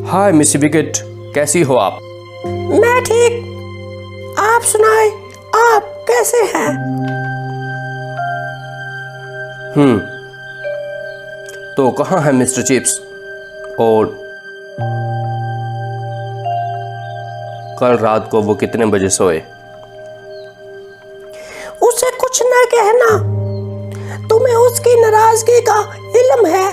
Hi miss wicket, कैसी हो आप? मैं ठीक, आप सुनाएं, आप कैसे हैं? तो कहाँ है मिस्टर चेप्स? और कल रात को वो कितने बजे सोए? उसे कुछ न कहना, तुम्हें उसकी नाराजगी का इल्म है।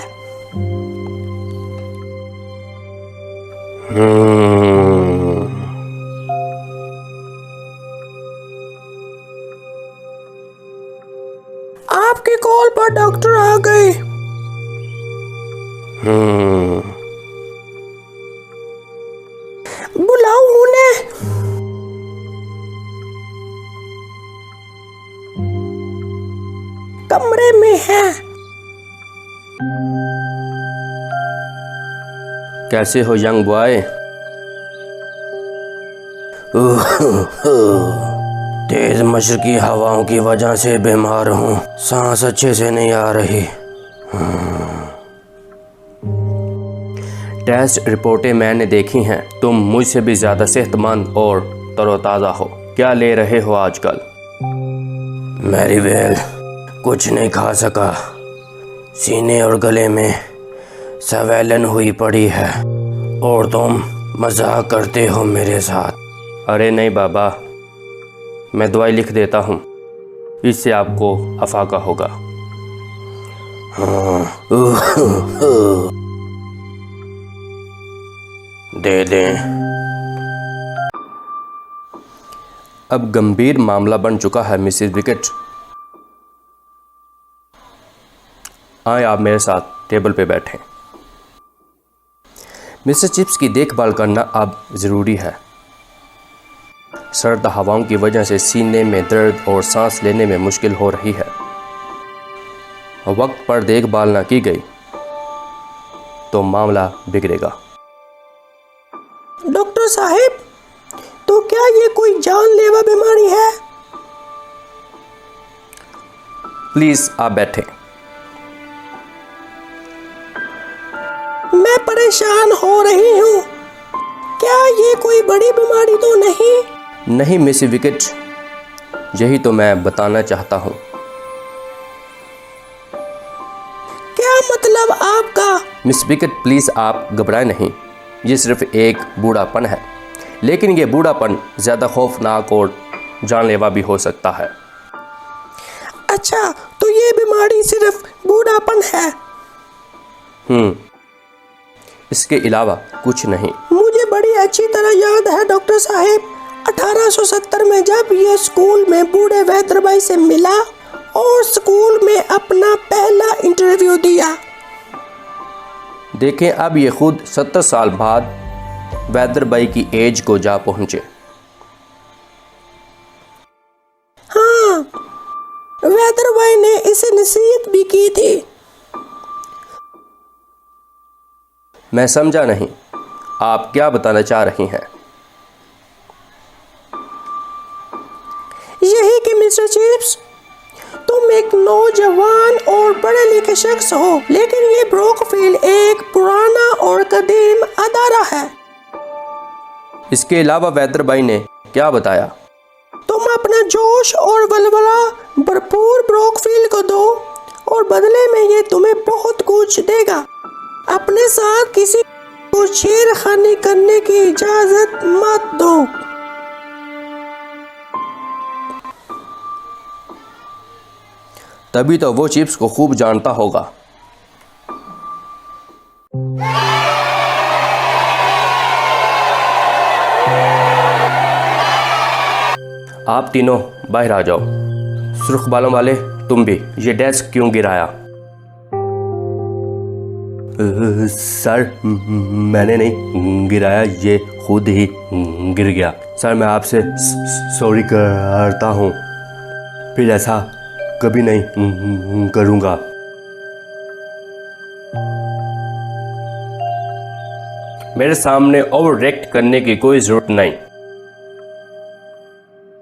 आपकी कॉल पर डॉक्टर आ गए। बुलाओ उन्हें। कमरे में है। कैसे हो यंग बॉय? तेज मशरकी हवाओं की वजह से बीमार हूँ, सांस अच्छे से नहीं आ रही। टेस्ट रिपोर्टें मैंने देखी हैं, तुम मुझसे भी ज़्यादा सेहतमंद और तरोताज़ा हो। क्या ले रहे हो आजकल? मेरी बेल, कुछ नहीं खा सका। सीने और गले में सवेलन हुई पड़ी है और तुम मजाक करते हो मेरे साथ। अरे नहीं बाबा, मैं दवाई लिख देता हूँ, इससे आपको अफाका होगा। दे दें। अब गंभीर मामला बन चुका है मिसेस विकेट। आए आप मेरे साथ टेबल पे बैठें। मिस्टर चिप्स की देखभाल करना अब ज़रूरी है। सर्द हवाओं की वजह से सीने में दर्द और सांस लेने में मुश्किल हो रही है। वक्त पर देखभाल ना की गई तो मामला बिगड़ेगा। डॉक्टर साहब, तो क्या ये कोई जानलेवा बीमारी है? प्लीज आप बैठें। मैं परेशान हो रही हूँ। क्या ये कोई बड़ी बीमारी तो नहीं? नहीं मिस विकेट, यही तो मैं बताना चाहता हूँ। क्या मतलब आपका? मिस विकेट प्लीज आप घबराएं नहीं, ये सिर्फ एक बूढ़ापन है, लेकिन ये बूढ़ापन ज़्यादा खौफनाक और जानलेवा भी हो सकता है। अच्छा, तो ये बीमारी सिर्फ बूढ़ापन है? इसके अलावा कुछ नहीं। मुझे बड़ी अच्छी तरह याद है डॉक्टर साहब, 1870 में जब ये स्कूल में बूढ़े वैद्य भाई से मिला और स्कूल में अपना पहला इंटरव्यू दिया। देखें, अब ये खुद 70 साल बाद वैद्य भाई की एज को जा पहुंचे। हाँ, वैद्य भाई ने इसे नसीहत भी की थी। मैं समझा नहीं, आप क्या बताना चाह रही हैं? यही कि मिस्टर चिप्स, तुम एक नौजवान और पढ़े लिखे शख्स हो, लेकिन ये ब्रोकफील्ड एक पुराना और कदीम अदारा है। इसके अलावा वैद्य भाई ने क्या बताया? तुम अपना जोश और वलवला भरपूर ब्रोकफील्ड को दो और बदले में ये तुम्हें बहुत कुछ देगा। अपने साथ किसी को छेड़खानी करने की इजाजत मत दो। तभी तो वो चिप्स को खूब जानता होगा। आप तीनों बाहर आ जाओ। सुर्ख बालों वाले तुम भी, ये डेस्क क्यों गिराया? सर मैंने नहीं गिराया, ये खुद ही गिर गया। सर मैं आपसे सॉरी करता हूँ, फिर ऐसा कभी नहीं करूँगा। मेरे सामने ओवर रिएक्ट करने की कोई ज़रूरत नहीं।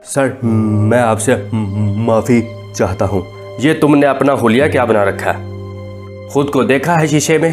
सर मैं आपसे माफ़ी चाहता हूँ। ये तुमने अपना हुलिया क्या बना रखा है? खुद को देखा है शीशे में?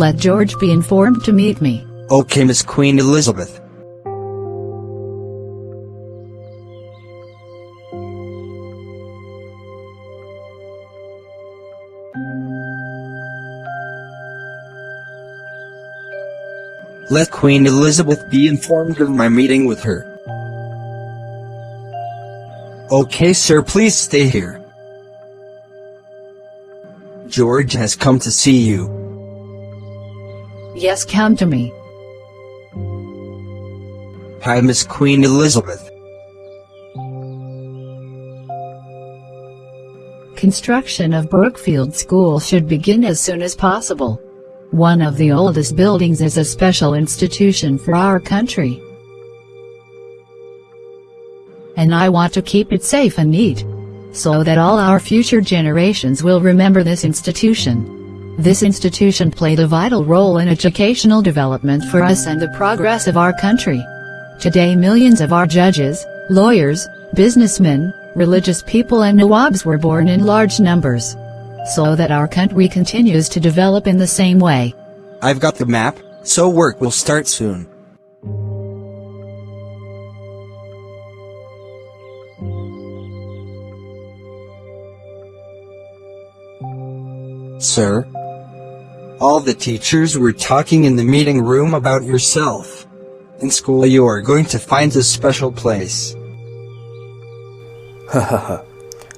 Let George be informed to meet me. Okay, Miss Queen Elizabeth. Let Queen Elizabeth be informed of my meeting with her. Okay, sir, please stay here. George has come to see you. Yes, come to me. Hi, Miss Queen Elizabeth. Construction of Brookfield School should begin as soon as possible. One of the oldest buildings is a special institution for our country. And I want to keep it safe and neat, so that all our future generations will remember this institution. This institution played a vital role in educational development for us and the progress of our country. Today millions of our judges, lawyers, businessmen, religious people and nawabs were born in large numbers, so that our country continues to develop in the same way. I've got the map, so work will start soon. Sir, all the teachers were talking in the meeting room about yourself. In school you are going to find a special place.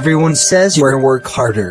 Everyone says you work harder.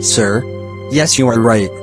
Sir, yes, you are right.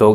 2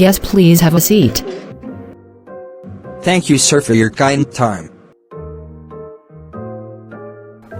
Yes, please have a seat. Thank you, sir, for your kind time.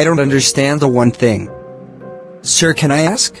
I don't understand the one thing. Sir, can I ask?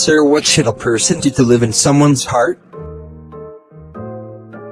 Sir, what should a person do to live in someone's heart?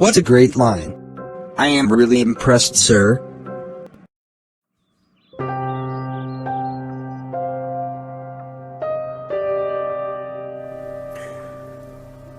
What a great line. I am really impressed, sir.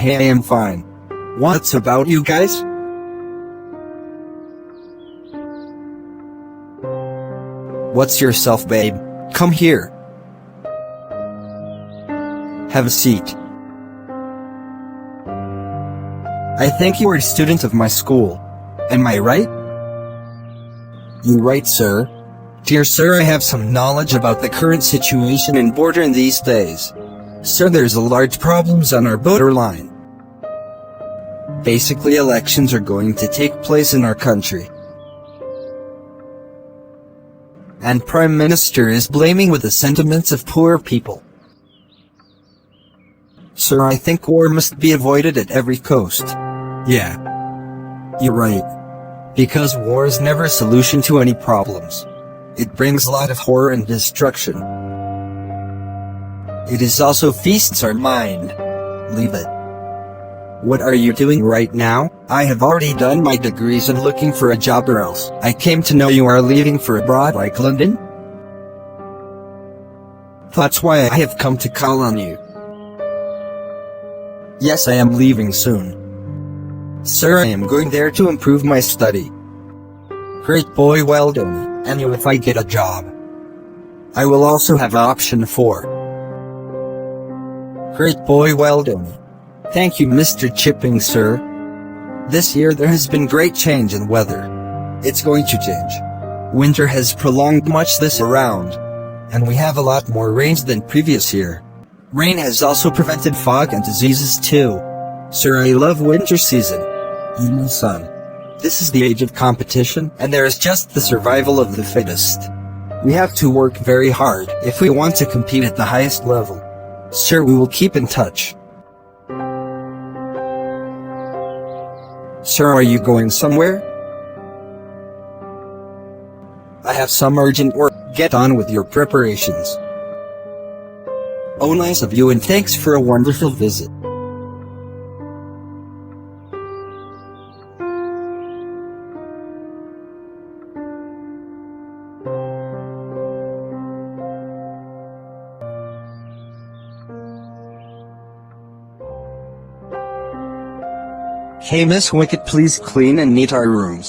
Hey, I am fine. What's about you guys? What's yourself, babe? Come here. Have a seat. I think you are a student of my school. Am I right? You're right, sir. Dear sir, I have some knowledge about the current situation in border in these days. Sir, there's a large problems on our borderline. Basically, elections are going to take place in our country. And Prime Minister is blaming with the sentiments of poor people. Sir, I think war must be avoided at every cost. Yeah, you're right. Because war is never a solution to any problems. It brings a lot of horror and destruction. It is also feasts our mind. Leave it. What are you doing right now? I have already done my degrees and looking for a job, or else I came to know you are leaving for abroad like London. That's why I have come to call on you. Yes, I am leaving soon. Sir, I am going there to improve my study. Great boy, well done. And if I get a job, I will also have option 4. Great boy, well done. Thank you, Mr. Chipping, sir. This year there has been great change in weather. It's going to change. Winter has prolonged much this around, and we have a lot more rains than previous year. Rain has also prevented fog and diseases too. Sir, I love winter season. You know, son, this is the age of competition, and there is just the survival of the fittest. We have to work very hard if we want to compete at the highest level. Sir, we will keep in touch. Sir, are you going somewhere? I have some urgent work. Get on with your preparations. Oh, nice of you, and thanks for a wonderful visit. Hey, Miss Wicket, please clean and neat our rooms.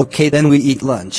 Okay, then we eat lunch.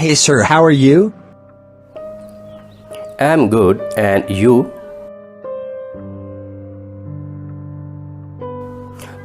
Hey, sir, how are you? I'm good, and you?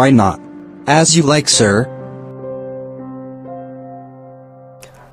Why not? As you like, sir.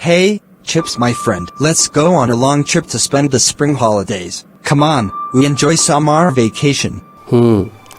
Hey, Chips my friend, let's go on a long trip to spend the spring holidays. Come on, we enjoy summer vacation.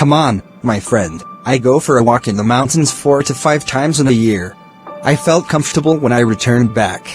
Come on, my friend, I go for a walk in the mountains 4 to 5 times in a year. I felt comfortable when I returned back.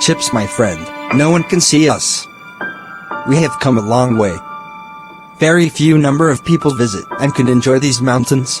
Chips my friend, no one can see us. We have come a long way. Very few number of people visit and can enjoy these mountains.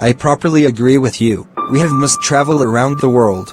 I properly agree with you. We have must travel around the world.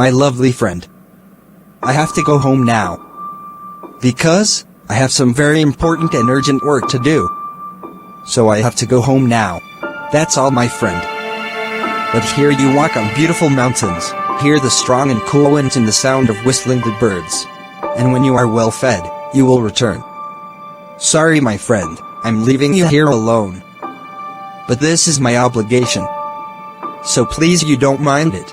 My lovely friend, I have to go home now. Because I have some very important and urgent work to do. So I have to go home now. That's all, my friend. But here you walk on beautiful mountains, hear the strong and cool winds and the sound of whistling the birds. And when you are well fed, you will return. Sorry, my friend, I'm leaving you here alone. But this is my obligation. So please you don't mind it.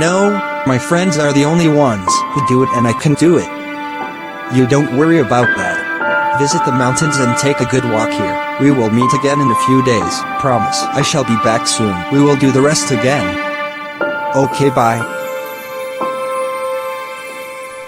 No, My friends are the only ones who do it and I can do it. You don't worry about that. Visit the mountains and take a good walk here. We will meet again in a few days. Promise. I shall be back soon. We will do the rest again. Okay, bye.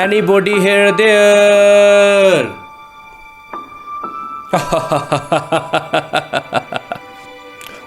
Anybody here there?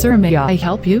Sir, may I help you?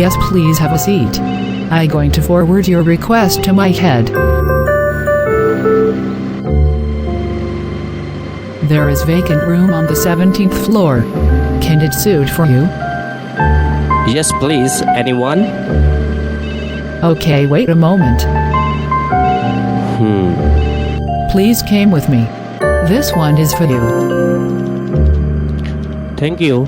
Yes, please have a seat. I'm going to forward your request to my head. There is vacant room on the 17th floor. Can it suit for you? Yes, please. Anyone? Okay, wait a moment. Please come with me. This one is for you. Thank you.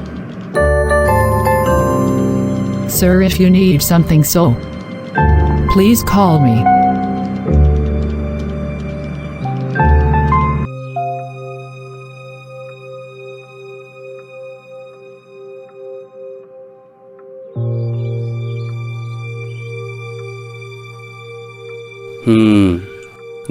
Sir, if you need something so, please call me.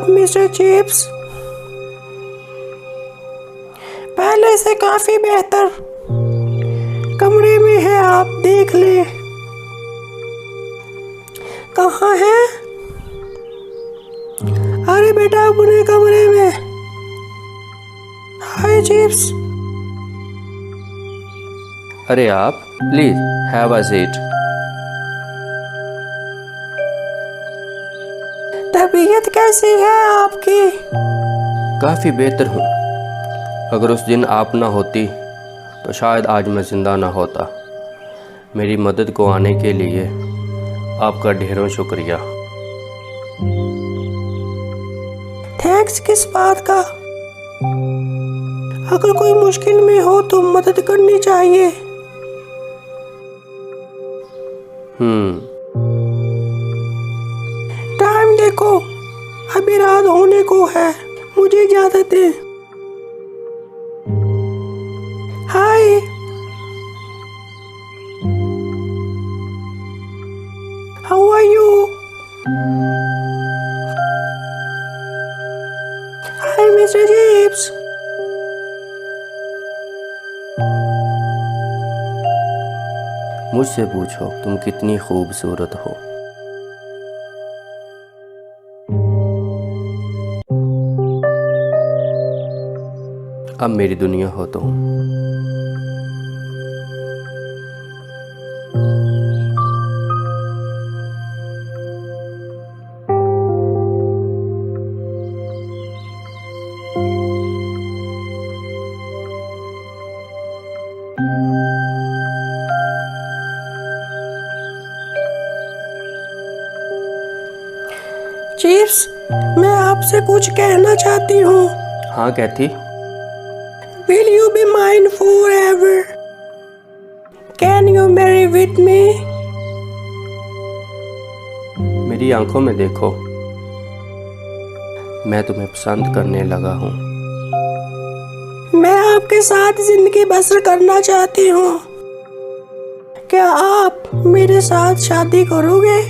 आप mister चेप्स? पहले से काफी बेहतर कमरे में है, आप देख ले। कहाँ है? अरे बेटा अपने कमरे में। हाय चेप्स। अरे आप प्लीज हैव अ सीट। तबीयत कैसी है आपकी? काफ़ी बेहतर हूँ। अगर उस दिन आप ना होती तो शायद आज मैं ज़िंदा ना होता। मेरी मदद को आने के लिए आपका ढेरों शुक्रिया। थैंक्स किस बात का? अगर कोई मुश्किल में हो तो मदद करनी चाहिए। टाइम देखो, अभी रात होने को है, मुझे इजाजत है। Hi. How are you? Hi mister चेप्स। मुझसे पूछो तुम कितनी खूबसूरत हो। अब मेरी दुनिया हो तुम। चेप्स, मैं आपसे कुछ कहना चाहती हूँ। हाँ कहती। Will you be mine forever? Can you marry with me? मेरी आंखों में देखो, मैं तुम्हें पसंद करने लगा हूँ। मैं आपके साथ जिंदगी बसर करना चाहती हूँ। क्या आप मेरे साथ शादी करोगे?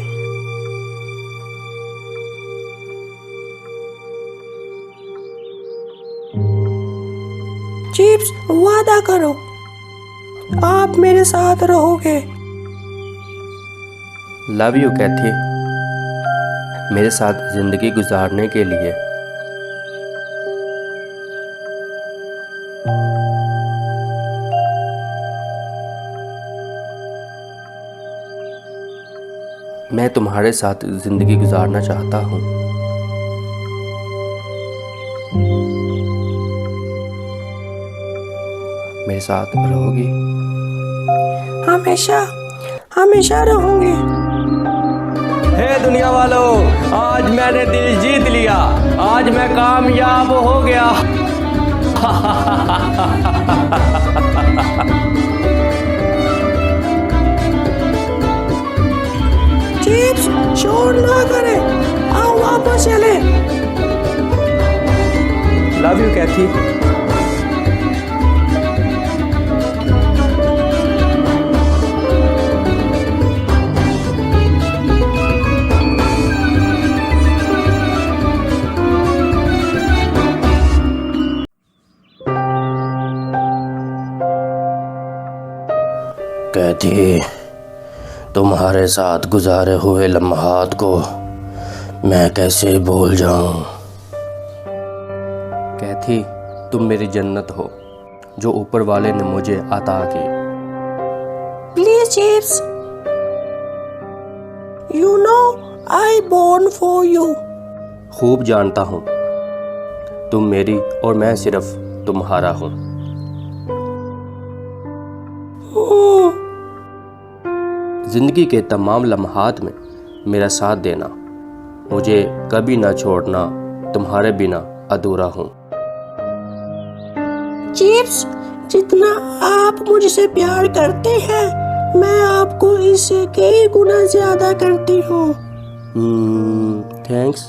चेप्स, वादा करो, आप मेरे साथ रहोगे। लव यू कैथी। मेरे साथ जिंदगी गुजारने के लिए मैं तुम्हारे साथ जिंदगी गुजारना चाहता हूँ। मेरे साथ रहोगी? हमेशा हमेशा रहूंगी। हे दुनिया वालों, आज मैंने दिल जीत लिया। आज मैं कामयाब हो गया। चेप्स, शोर ना करे, आओ वापस चले। लव यू कैथी। कैथी, तुम्हारे साथ गुजारे हुए लम्हात को मैं कैसे भूल जाऊं। कैथी, तुम मेरी जन्नत हो जो ऊपर वाले ने मुझे अता की। Please Chips, you know I born for you. खूब जानता हूँ, तुम मेरी और मैं सिर्फ तुम्हारा हूँ। जिंदगी के तमाम लम्हात में मेरा साथ देना, मुझे कभी ना छोड़ना, तुम्हारे बिना अधूरा हूँ। चेप्स, जितना आप मुझसे प्यार करते हैं, मैं आपको इससे कई गुना ज्यादा करती हूँ। Thanks.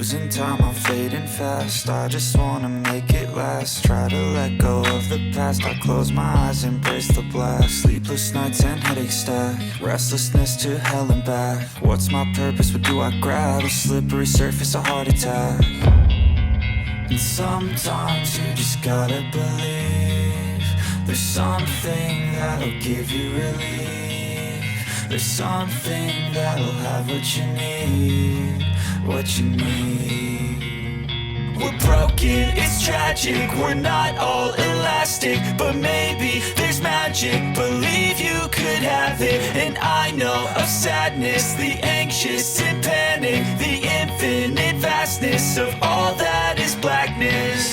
Losing time, I'm fading fast. I just wanna make it last. Try to let go of the past. I close my eyes, embrace the blast. Sleepless nights and headaches stack. Restlessness to hell and back. What's my purpose? What do I grab? A slippery surface, a heart attack. And sometimes you just gotta believe there's something that'll give you relief. There's something that'll have what you need. What you need. We're broken, it's tragic. We're not all elastic, but maybe there's magic. Believe you could have it. And I know of sadness, the anxious and panic, the infinite vastness of all that is blackness.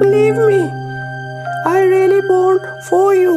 believe me, I really born for you.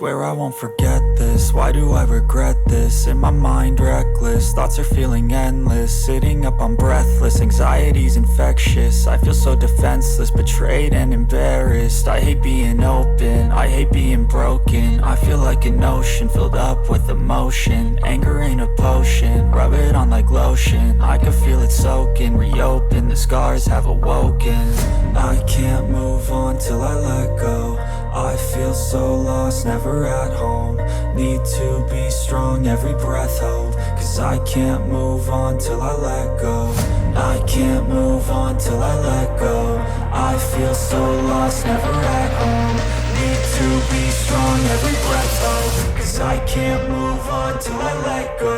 Swear I won't forget this. Why do I regret this? In my mind reckless, thoughts are feeling endless. Sitting up I'm breathless, anxiety's infectious. I feel so defenseless, betrayed and embarrassed. I hate being open, I hate being broken. I feel like an ocean filled up with emotion. Anger ain't a potion, rub it on like lotion. I can feel it soaking, reopen, the scars have awoken. I can't move on till I let go. I feel so lost, never at home. Need to be strong, every breath hold. Cause I can't move on till I let go. I can't move on till I let go. I feel so lost, never at home. Need to be strong, every breath hold. Cause I can't move on till I let go.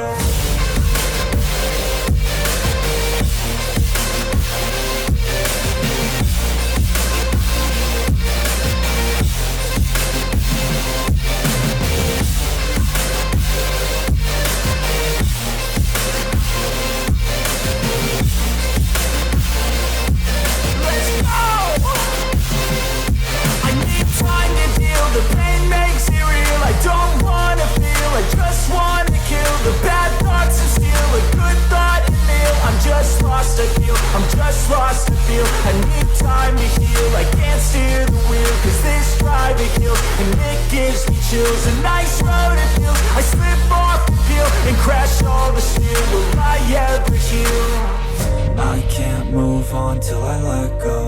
I'm just lost to feel. I need time to heal. I can't steer the wheel, cause this drive it kills. And it gives me chills. A nice road it feels. I slip off the peel and crash all the steel. Will I ever heal? I can't move on till I let go.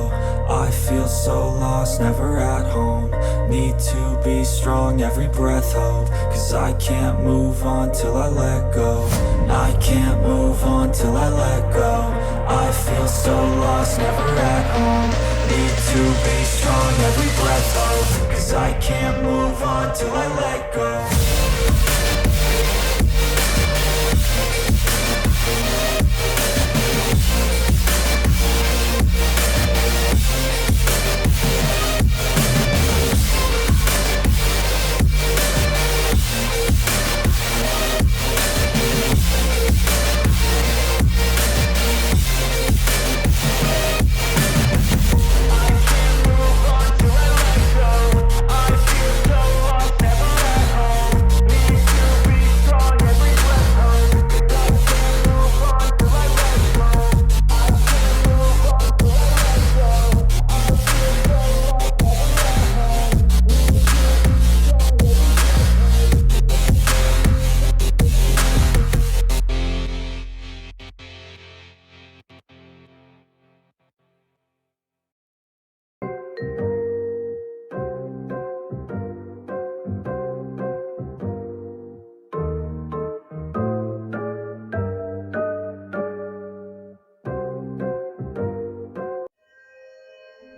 I feel so lost, never at home. Need to be strong, every breath hold. Cause I can't move on till I let go. I can't move on till I let go. I feel so lost, never at home. Need to be strong, every breath hold. Cause I can't move on till I let go.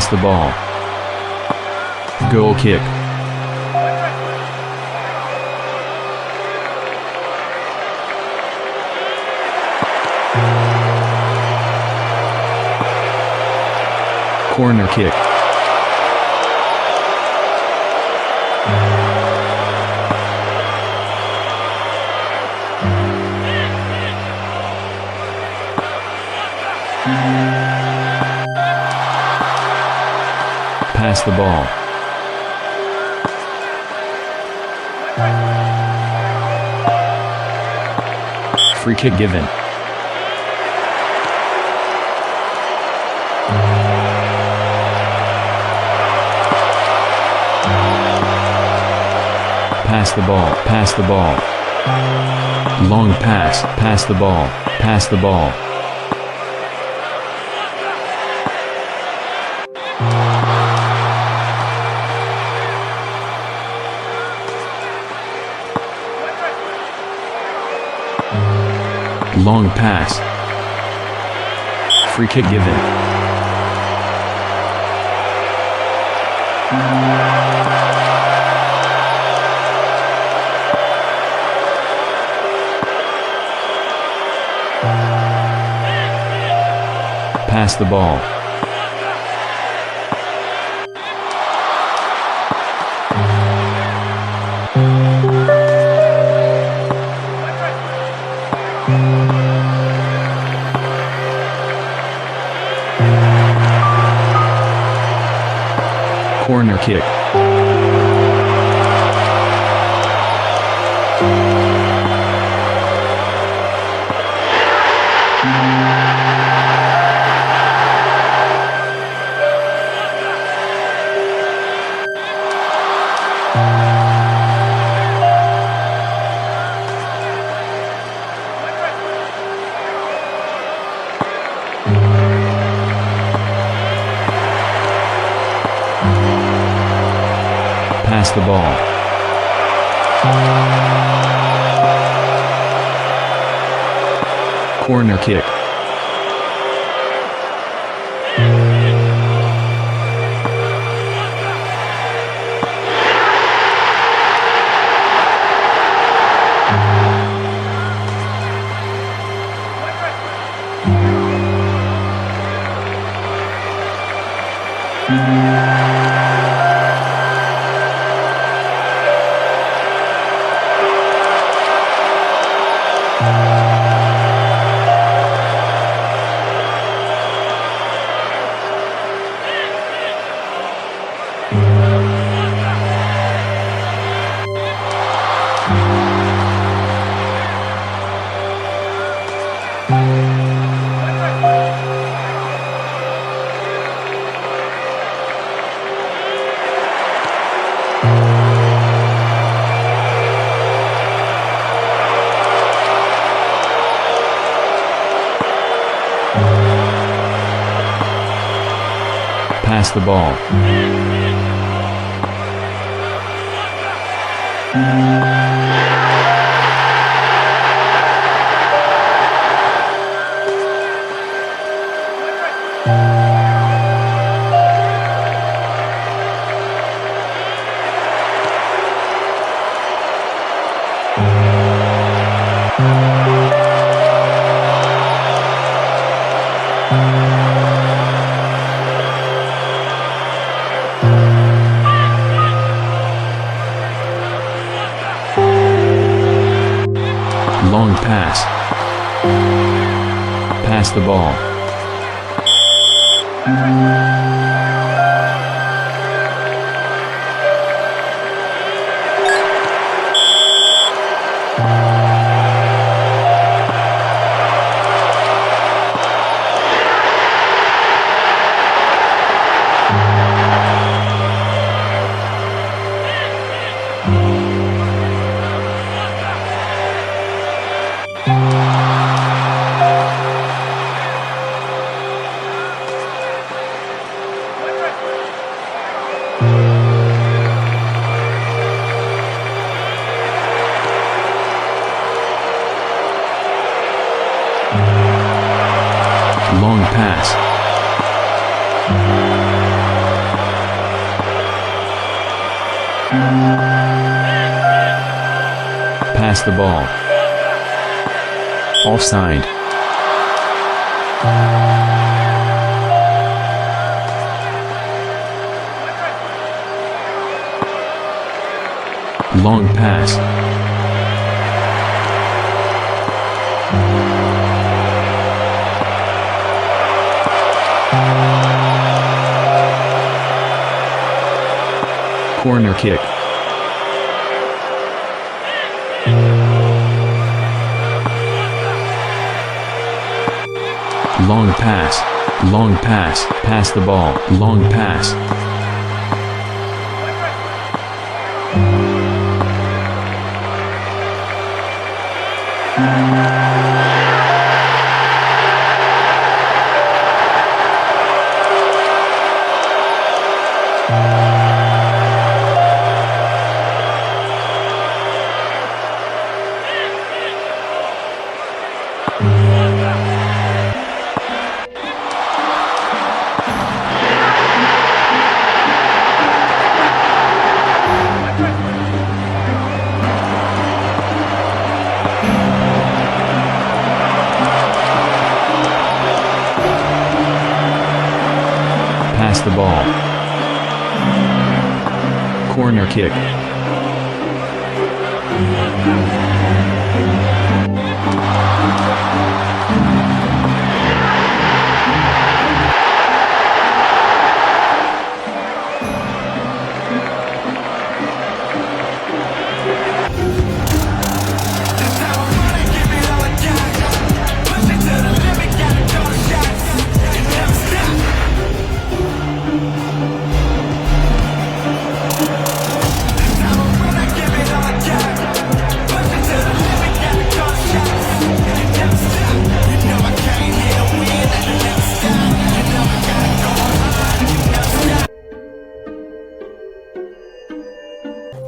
Pass the ball. Goal kick. Corner kick. Pass the ball. Free kick given. Pass the ball, pass the ball. Long pass, pass the ball, pass the ball. Long pass. Free kick given. Pass the ball. Corner kick. Pass the ball. Corner kick. Pass the ball. Long pass. Pass the ball. Long pass. pass the ball. Offside. Long pass. Corner kick. Long pass. Long pass. Pass the ball. Long pass. Pass the ball. Corner kick.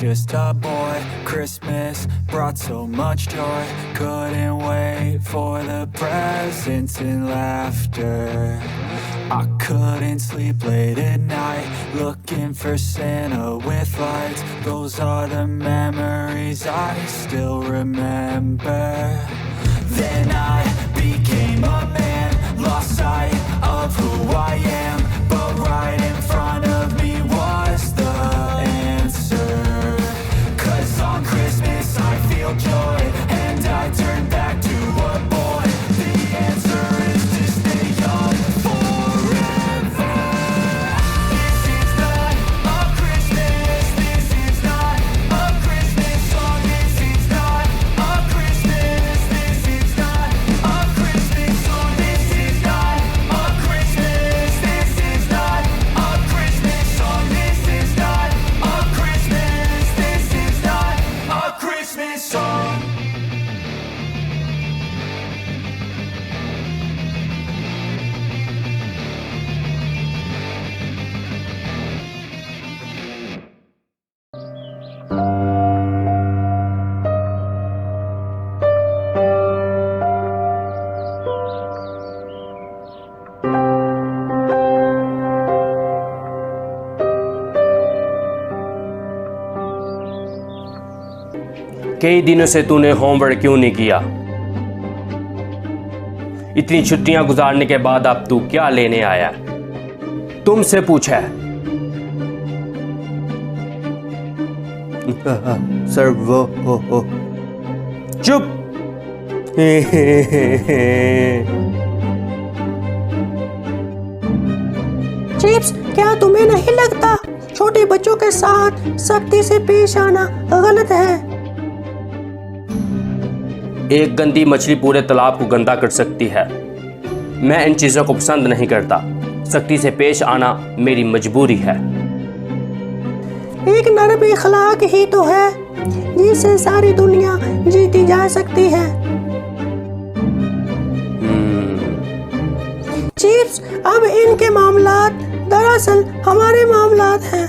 Just a boy, Christmas brought so much joy. Couldn't wait for the presents and laughter. I couldn't sleep late at night, looking for Santa with lights. Those are the memories I still remember. Then I became a man, lost sight of who I am, but right in कई दिनों से तूने homework क्यों नहीं किया? इतनी छुट्टियां गुजारने के बाद अब तू क्या लेने आया? तुमसे पूछा है। सर वो चुप। चीप्स, क्या तुम्हें नहीं लगता छोटे बच्चों के साथ सख्ती से पेश आना गलत है? एक गंदी मछली पूरे तालाब को गंदा कर सकती है। मैं इन चीज़ों को पसंद नहीं करता। सख्ती से पेश आना मेरी मजबूरी है। एक नरम अखलाक ही तो है जिससे सारी दुनिया जीती जा सकती है। चीप्स, अब इनके मामलात दरअसल हमारे मामलात हैं।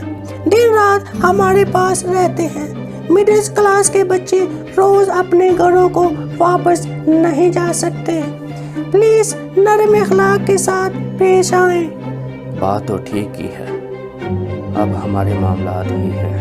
दिन रात हमारे पास रहते हैं। मिडिल क्लास के बच्चे रोज अपने घरों को वापस नहीं जा सकते। प्लीज नरम अखलाक के साथ पेश आएं। बात तो ठीक ही है, अब हमारे मामलात ही है।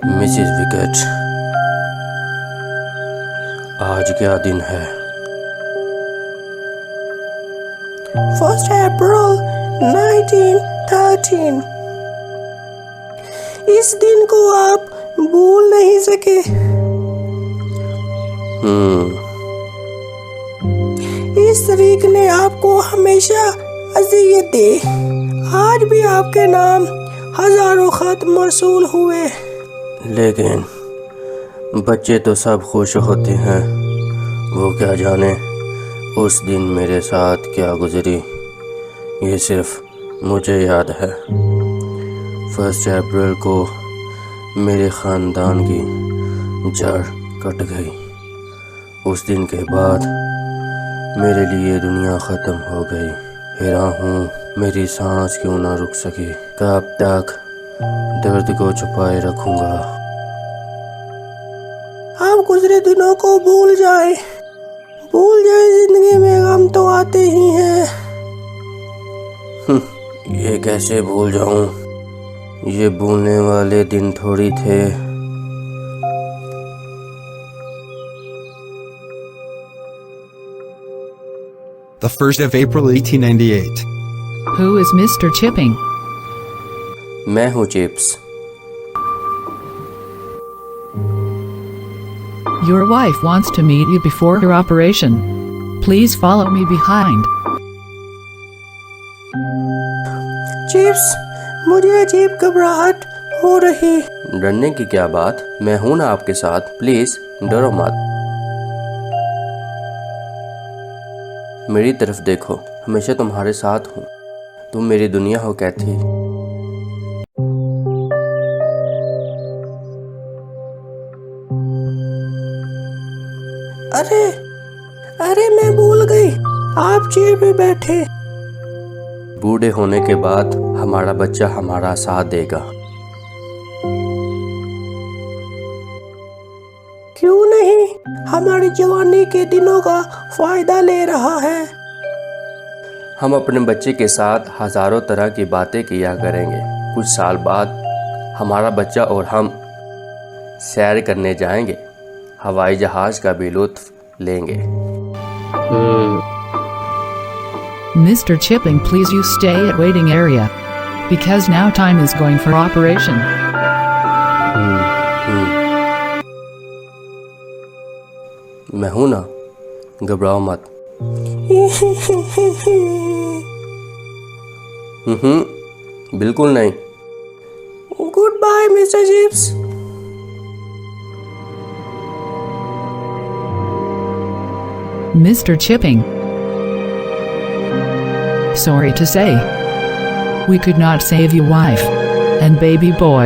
मिसेस विकेट, आज क्या दिन है? 1 अप्रैल 1913। इस दिन को आप भूल नहीं सके। इस तारीख ने आपको हमेशा अज़ियत दी। आज भी आपके नाम हजारों खत मौसूल हुए। लेकिन बच्चे तो सब खुश होते हैं। वो क्या जाने उस दिन मेरे साथ क्या गुजरी, ये सिर्फ मुझे याद है। 1 अप्रैल को मेरे ख़ानदान की जड़ कट गई। उस दिन के बाद मेरे लिए दुनिया ख़त्म हो गई। हैरान हूँ मेरी सांस क्यों ना रुक सकी। कब तक दर्द को छुपाए रखूँगा। आप गुजरे दिनों को भूल जाए। जिंदगी में गम तो आते ही हैं। ये कैसे भूल जाऊं? ये भूलने वाले दिन थोड़ी थे। The 1st of April 1898. Who is Mr. Chipping? मैं हूँ चेप्स। Your wife wants to meet you before her operation. Please follow me behind. Chips, मुझे अजीब घबराहट हो रही। डरने की क्या बात, मैं हूँ ना आपके साथ। प्लीज डरो मत। मेरी तरफ देखो, हमेशा तुम्हारे साथ हूँ। तुम मेरी दुनिया हो कैथी। अरे मैं भूल गई, आप चेयर पे बैठे। बूढ़े होने के बाद हमारा बच्चा हमारा साथ देगा। क्यों नहीं, हमारी जवानी के दिनों का फायदा ले रहा है। हम अपने बच्चे के साथ हजारों तरह की बातें किया करेंगे। कुछ साल बाद हमारा बच्चा और हम सैर करने जाएंगे। हवाई जहाज का भी लुत्फ लेंगे। Mr. Chipping, please you stay at waiting area. Because now time is going for operation. मैं हूं ना, घबराओ मत। बिल्कुल नहीं। Good bye mister Chips. Mr. Chipping. Sorry to say, we could not save your wife and baby boy.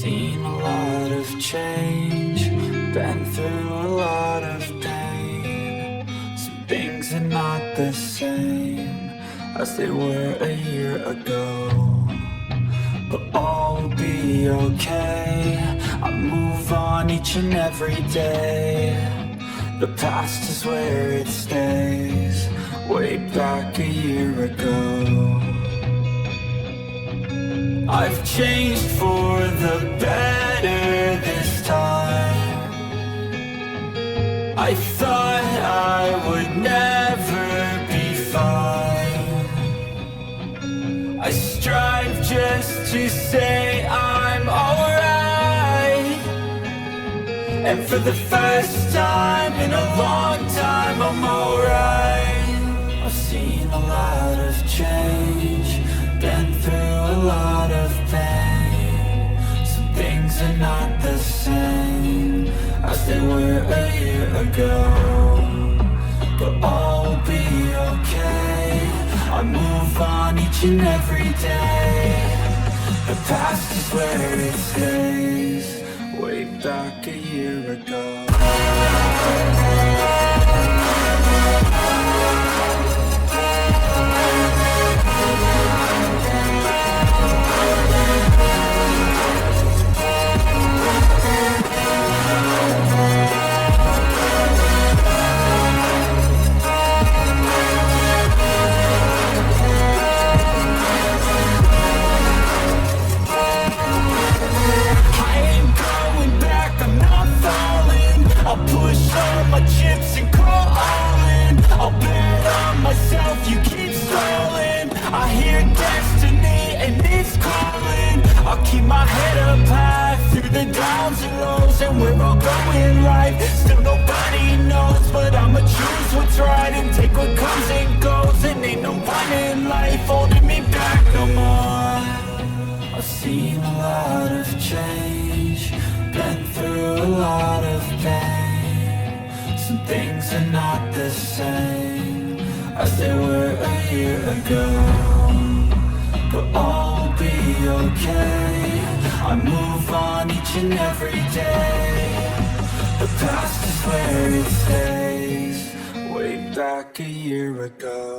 Seen a lot of change, been through a lot of pain. Some things are not the same as they were a year ago, but all will be okay. I move on each and every day. The past is where it stays, way back a year ago. I've changed for the better this time. I thought I would never be fine. I strive just to say I'm alright, and for the first time in a long time I'm alright. I've seen a lot of change, been through a lot of pain. Some things are not the same as they were a year ago, but all will be okay. I move on each and every day. The past is where it stays, way back a year ago. I'll push all my chips and call all in. I'll bet on myself, you keep stalling. I hear destiny and it's calling. I'll keep my head up high through the downs and lows, and we're all going in life. Still nobody knows, but I'ma choose what's right and take what comes and goes. And ain't no one in life holding me back no more. I've seen a lot of change, been through a lot of pain. Some things are not the same as they were a year ago, but all will be okay. I move on each and every day. The past is where it stays, way back a year ago.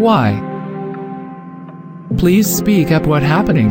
Why? Please speak up. What happening?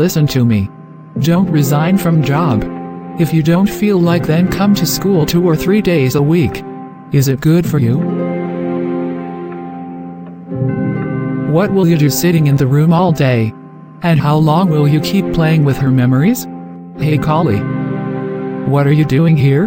Listen to me. Don't resign from job. If you don't feel like, then come to school 2 or 3 days a week. Is it good for you? What will you do sitting in the room all day? And how long will you keep playing with her memories? Hey Kali, what are you doing here?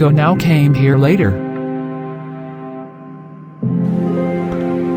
Go now, came here later.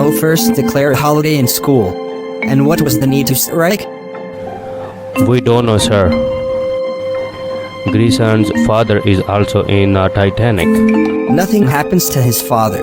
Oh, first declare a holiday in school. And what was the need to strike? We don't know, sir. Greyson's father is also in Titanic. Nothing happens to his father.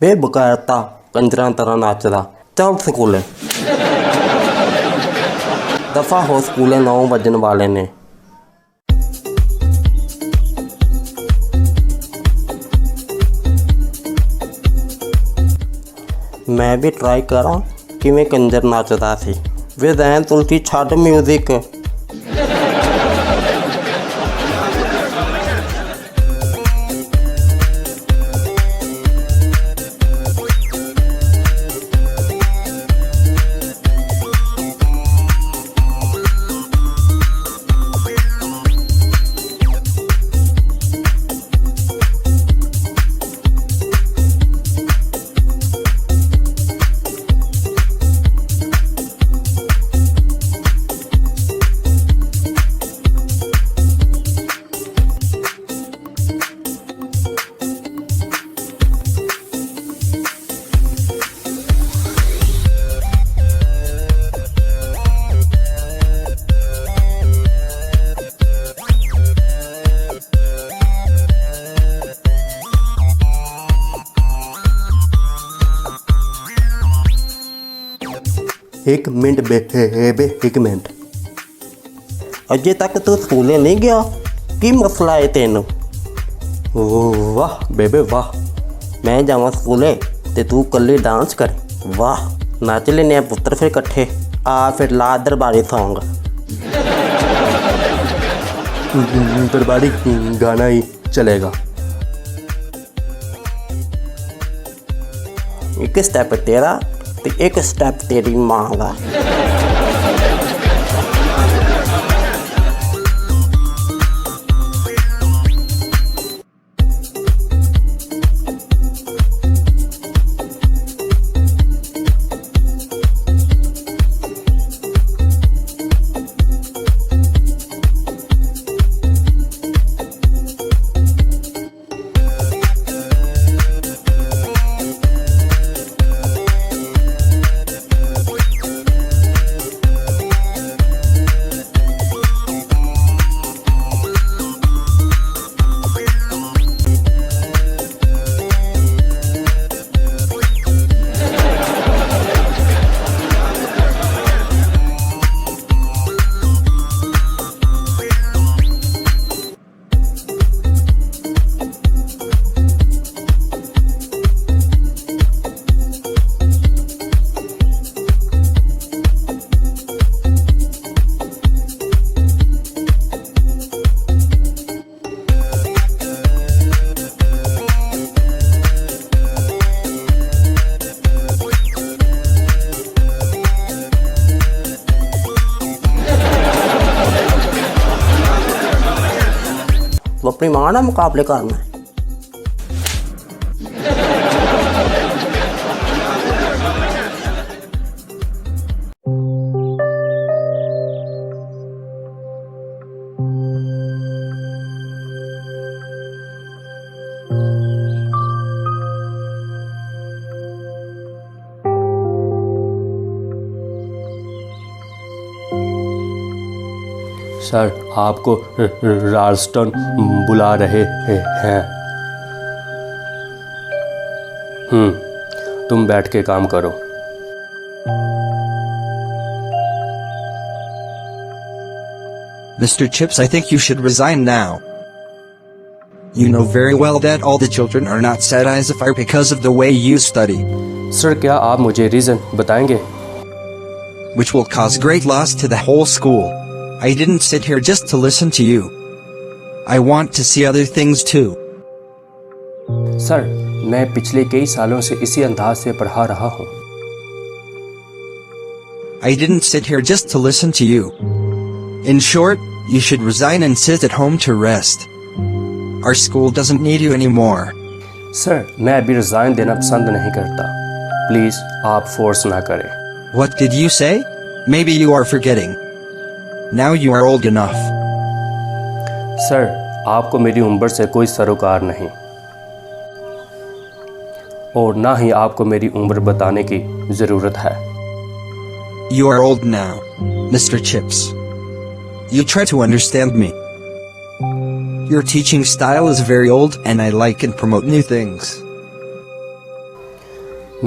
ਬੇ ਬਕਾਇਤਾ ਕੰਜਰਾਂ ਤਰ੍ਹਾਂ ਨੱਚਦਾ, ਚੱਲ ਸਕੂਲੇ। ਦਫਾ ਹੋ, ਸਕੂਲੇ 9 ਵੱਜਣ ਵਾਲੇ ਨੇ। ਮੈਂ ਵੀ ਟਰਾਈ ਕਰਾਂ ਕਿਵੇਂ ਕੰਜਰ ਨੱਚਦਾ ਸੀ। ਵੇ ਜ਼ੈਨ ਤੁਲਸੀ ਛੱਡ ਮਿਊਜ਼ਿਕ। ਇੱਕ ਮਿੰਟ ਬੇਬੇ, ਇੱਕ ਮਿੰਟ। ਅਜੇ ਤੱਕ ਤੂੰ ਸਕੂਲੇ ਨਹੀਂ ਗਿਆ? ਕੀ ਮਸਲਾ ਹੈ ਤੈਨੂੰ? ਵਾਹ ਬੇਬੇ ਵਾਹ, ਮੈਂ ਜਾਵਾਂ ਸਕੂਲੇ ਤੇ ਤੂੰ ਇਕੱਲੀ ਡਾਂਸ ਕਰੇ? ਵਾਹ, ਨੱਚ ਲੈਂਦੇ ਆ ਪੁੱਤਰ ਫਿਰ ਇਕੱਠੇ। ਆ ਫਿਰ ਲਾ ਦਰਬਾਰੀ ਸੌਂਗ। ਦਰਬਾਰੀ ਗਾਣਾ ਹੀ ਚਲੇਗਾ। ਇੱਕ ਸਟੈਪ ਤੇਰਾ ਤੇ ਇੱਕ ਸਟੈਪ ਤੇਰੀ ਮਾਂ ਦਾ। वो अपनी माँ ना मुकाबले करना है। सर आपको राल्स्टन बुला रहे हैं। तुम बैठ के काम करो। Mr. Chips, I think you should resign now. You know very well that all the children are not satisfied because of the way you study. Sir क्या आप मुझे रीज़न बताएंगे? Which will cause great loss to the whole school. I didn't sit here just to listen to you. I want to see other things too. Sir मैं पिछले कई सालों से इसी अंदाज से पढ़ा रहा हूँ। I didn't sit here just to listen to you. In short, you should resign and sit at home to rest. Our school doesn't need you anymore. Sir मैं अभी रिज़ाइन देना पसंद नहीं करता। प्लीज़ आप फोर्स ना करें। What did you say? Maybe you are forgetting. Now you are old enough. Sir आपको मेरी उम्र से कोई सरोकार नहीं और ना ही आपको मेरी उम्र बताने की ज़रूरत है। You are old now, Mr. Chips. You try to understand me. Your teaching style is very old and I like and promote new things.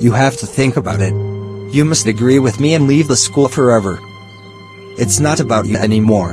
You have to think about it. You must agree with me and leave the school forever. It's not about you anymore.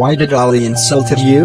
Why did Ali insulted you?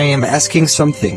I am asking something.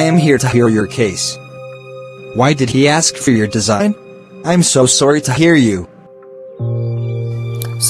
I am here to hear your case. Why did he ask for your design? I'm so sorry to hear you.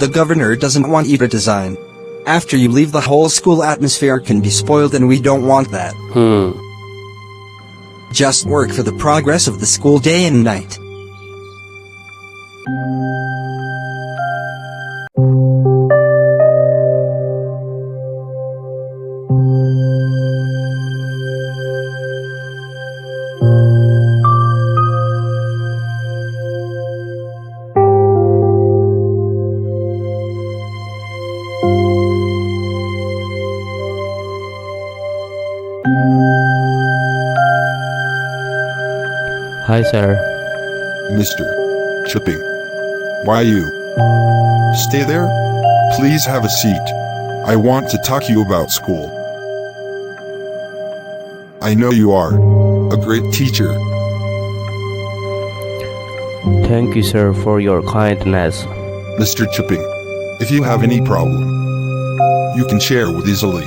The governor doesn't want you to design. After you leave, the whole school atmosphere can be spoiled and we don't want that. Just work for the progress of the school day and night. Hi, sir. Mr. Chipping. Why you? Stay there. Please have a seat. I want to talk to you about school. I know you are a great teacher. Thank you, sir, for your kindness. Mr. Chipping, if you have any problem, you can share with easily.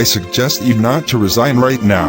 I suggest you not to resign right now.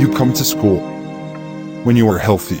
You come to school when you are healthy.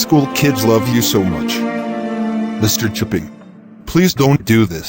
School kids love you so much. Mr. Chipping, please don't do this.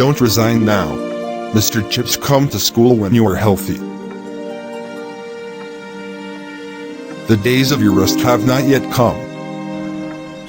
Don't resign now. Mr. Chips, come to school when you are healthy. The days of your rest have not yet come.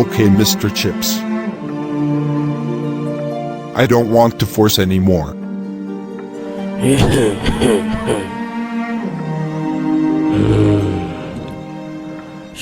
Okay, Mr. Chips. I don't want to force any more.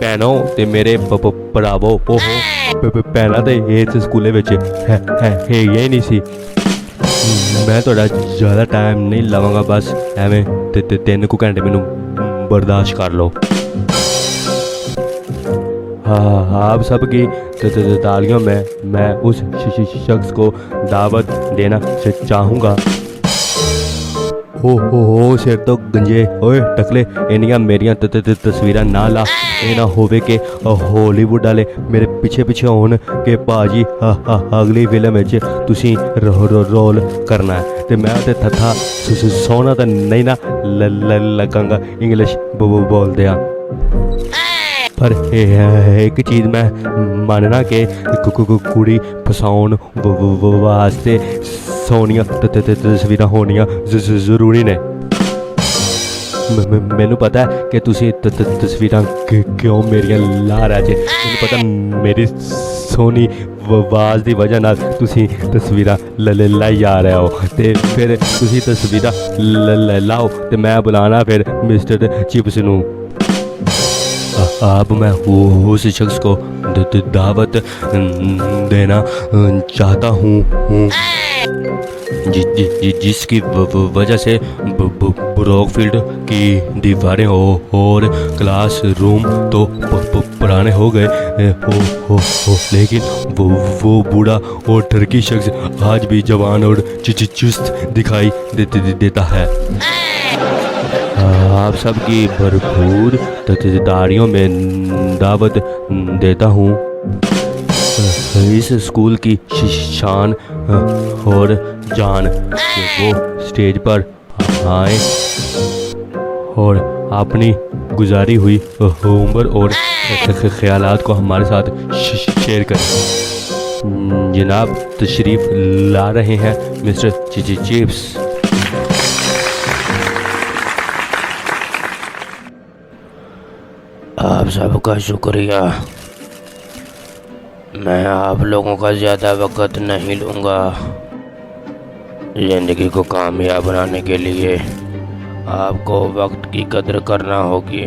ਭੈਣੋ ਤੇ ਮੇਰੇ ਭਰਾਵੋ, ਉਹ ਭੈਣਾਂ ਤੇ ਇਸ ਸਕੂਲੇ ਵਿੱਚ ਹੈਗੀਆਂ ਹੀ ਨਹੀਂ ਸੀ। ਮੈਂ ਤੁਹਾਡਾ ਜ਼ਿਆਦਾ ਟਾਈਮ ਨਹੀਂ ਲਵਾਂਗਾ, ਬਸ ਐਵੇਂ ਤੇ 3 ਕੁ ਘੰਟੇ ਮੈਨੂੰ ਬਰਦਾਸ਼ਤ ਕਰ ਲਓ। आप सबकी तालियों में मैं उस शख्स को दावत देना चाहूँगा। हो सिर तो गंजे ओए टकले, इनिया मेरिया तस्वीरां ना ला, ये ना होवे कि हॉलीवुड वाले मेरे पीछे पीछे होन कि भाजी अगली फिल्म में तुसी रोल करना है, तो मैं तो थथा सोना तो नहीं ना लगांगा इंग्लिश बोलते हैं। पर एक चीज़ मैं मानना कि कुड़ी फसाउन वास्ते सोनिया तस्वीरां होनियां जरूरी ने। मैनू पता है कि तुसी तस्वीरां क्यों मेरियां ला रहे जे, मैनू पता मेरी सोनी आवाज़ की वजह नाल तुसी तस्वीरां लाई जा रहे हो, तो फिर तुसी तस्वीरां लाओ तो मैं बुलाना फिर मिस्टर चिप्स नू। अब मैं उस शख्स को दावत देना चाहता हूँ जिसकी वजह से ब्रॉकफील्ड की दीवारें और क्लास रूम तो पुराने हो गए हो, लेकिन वो बूढ़ा और टर्की शख्स आज भी जवान और चुस्त दिखाई देता है। आप सबकी भरपूर तालियों में दावत देता हूँ। इस स्कूल की शान और जान वो स्टेज पर आए और अपनी गुजारी हुई उम्र और ख्यालात को हमारे साथ शेयर करें। जनाब तशरीफ़ ला रहे हैं मिस्टर चिप्स। आप सबका शुक्रिया। मैं आप लोगों का ज़्यादा वक्त नहीं लूँगा। ज़िंदगी को कामयाब बनाने के लिए आपको वक्त की कदर करना होगी।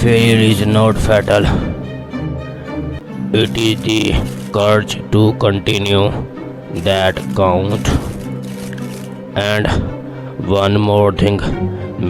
failure is not fatal. It is the courage to continue that count. And one more thing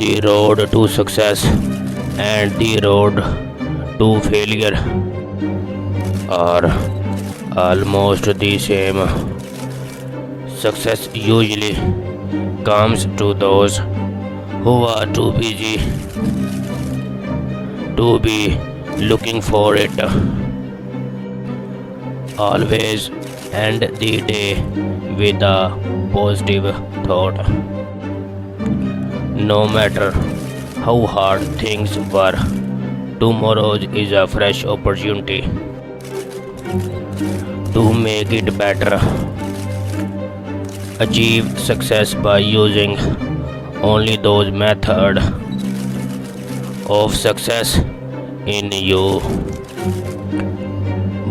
the road to success and the road to failure are almost the same. Success usually comes to those who are too busy to be looking for it. Always end the day with a positive thought. No matter how hard things were, tomorrow is a fresh opportunity to make it better. Achieve success by using only those methods of success in you.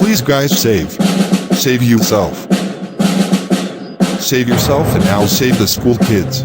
Please guys, save yourself. Save yourself and I'll save the school kids.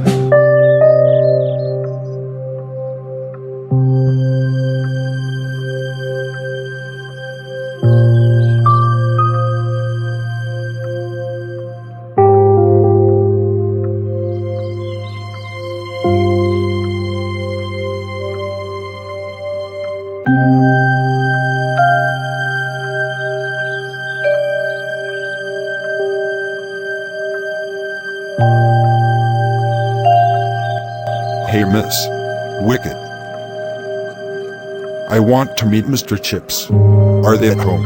Hey Miss Wicked, I want to meet Mr. Chips. Are they at home?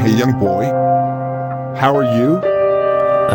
Hey young boy, how are you?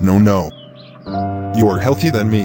No, you are healthy than me.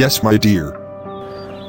Yes, my dear.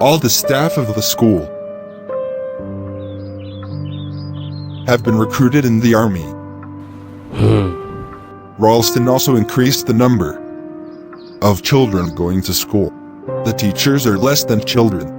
All the staff of the school have been recruited in the army. Ralston also increased the number of children going to school. The teachers are less than children.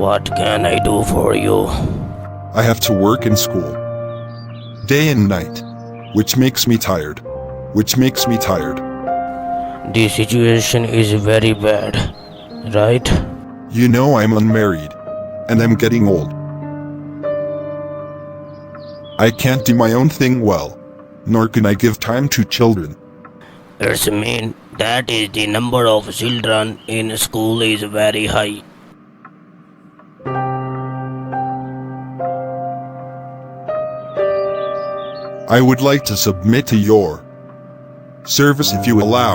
what can I do for you? I have to work in school day and night, which makes me tired. The situation is very bad, right? You know I'm unmarried, and I'm getting old. I can't do my own thing well, nor can I give time to children. It's mean that is the number of children in school is very high. I would like to submit to your service if you allow.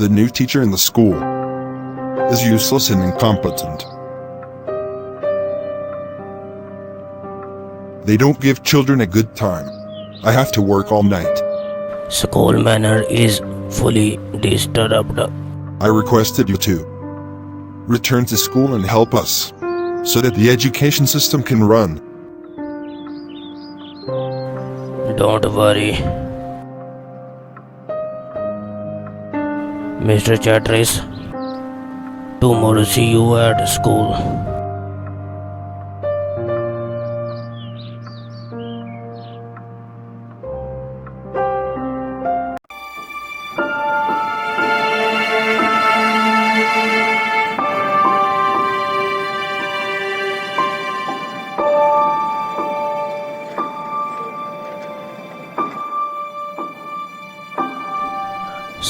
The new teacher in the school is useless and incompetent. They don't give children a good time. I have to work all night. School manner is fully disturbed. I requested you to return to school and help us so that the education system can run. Don't worry, Mr. Chatris. Tomorrow see you at school.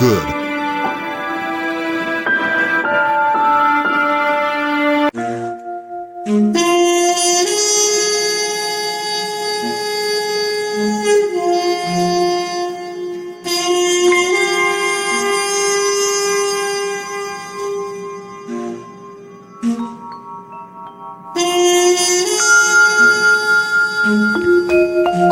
Good.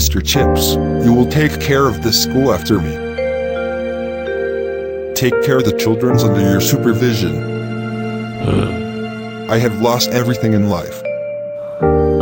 Mr. Chips, you will take care of this school after me. Take care of the children under your supervision. I have lost everything in life.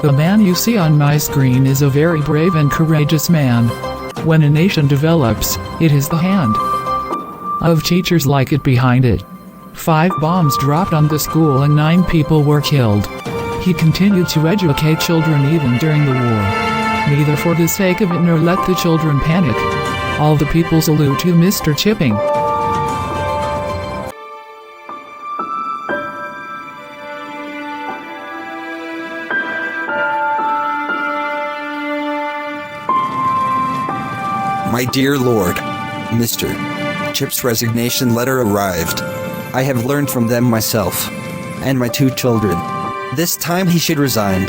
The man you see on my screen is a very brave and courageous man. When a nation develops, it is the hand of teachers like it behind it. 5 bombs dropped on the school and 9 people were killed. He continued to educate children even during the war. Neither for the sake of it nor let the children panic. All the people salute you, Mr. Chipping. My dear Lord, Mr. Chips' resignation letter arrived. I have learned from them myself, and my 2 children. This time he should resign.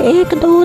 1-2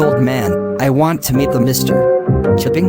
Old man, I want to meet the Mr. Chipping.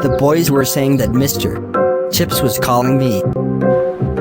The boys were saying that Mr. Chips was calling me.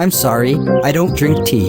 I'm sorry, I don't drink tea.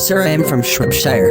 Sir, I am from Shropshire.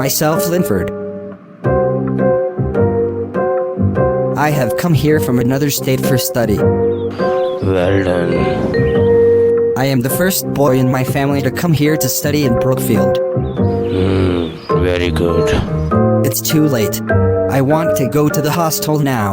Myself, Linford. I have come here from another state for study. Well done. I am the first boy in my family to come here to study in Brookfield. Very good. It's too late. I want to go to the hostel now.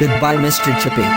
Goodbye, Mr. Chipping.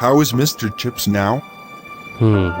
How is Mr. Chips now?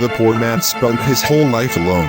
The poor man spent his whole life alone.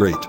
Great.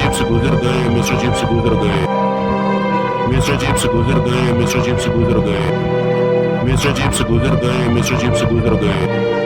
Jeep से गुजर गए, mister jeep से गुजर गए, mister jeep से गुजर गए, mister jeep से गुजर गए, मिस्टर जीप से गुजर गए, मिस्टर जीप से गुजर गए.